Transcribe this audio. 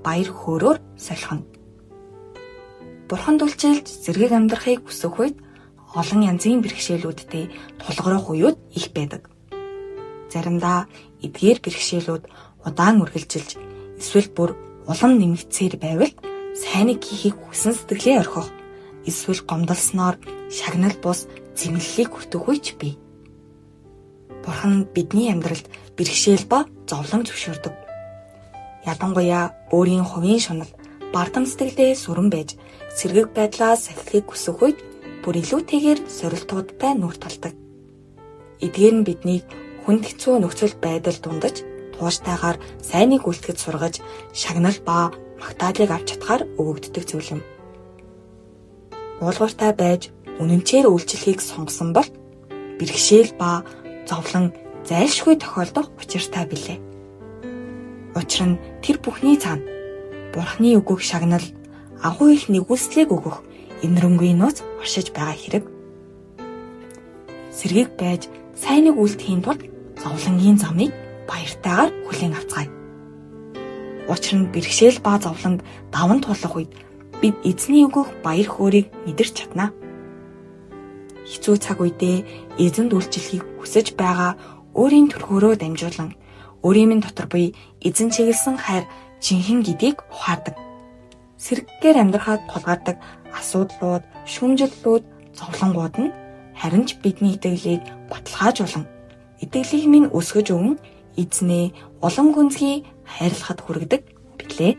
баяр хөөрөөр солихно. Бурханд үйлчилж зэрэг амьдрахыг хүсэх үед олон янзын бэрхшээлүүдтэй тулгарх үеуд их байдаг. Заримдаа эдгээр бэрхшээлүүд удаан үргэлжилж эсвэл бүр улам нэмэгдсээр байвал сайныг хийхийг хүсэн сэтгэлээ орхих, эсвэл гомдолсноор шагнал бус зэмлэлийг хүртэх үеч бий. Бурхан бидний амьдралд бэрхшээл ба зовлон зөвшөөрдөг. Ялангуяа өөрийн хувийн шунал, бардам сэтгэлдээ сүрэн байж сэргэг байдлаас салхихыг хүсэх үед бүр илүүтэйгээр сорилтуудтай нүр тулдаг. Эдгээр нь биднийг хүнд хэцүү нөхцөл байдал дундаж тууштайгаар сайныг үлдэхэд сургаж шагнал ба магтаалыг авч чадхаар өгөгддөг зүйл юм. Уулууртай байж үнэнчээр үйлчлэхийг сонгосон бол бэрхшээл ба зовлон зайлшгүй тохиолдох учиртай билээ. Учир нь тэр бүхний цаана Бурханы үгүйг шагнал, агуу их нэгүслийг өгөх инэрэнгүй нууц оршиж байгаа хэрэг. Сэргийг байж сайныг үлдэхийн тулд зовлонгийн замыг баяртайгаар хүлээн авцгаая. Учир нь бэрхшээл ба зовлонг даван туулах үед бид эзний өгөх баяр хөөргийг мэдэрч чадна. Хэцүү цаг үедээ эзэнд үйлчлэхийг хүсэж байгаа өөрийн төрхөөрөө дамжуулан өөрийн минь дотор буй эзэн чиглэсэн хайр жинхэнэ гэдгийг ухаардаг. Сэргээр амьдрахад тулгардаг асуудлууд, шүүмжлэлүүд, зовлонгууд нь харин ч бидний итгэлийг баталгаажуулан итгэлийг минь өсгөж өгөн эзнээ улам гүнзгий хайрлахад хүргэдэг билээ.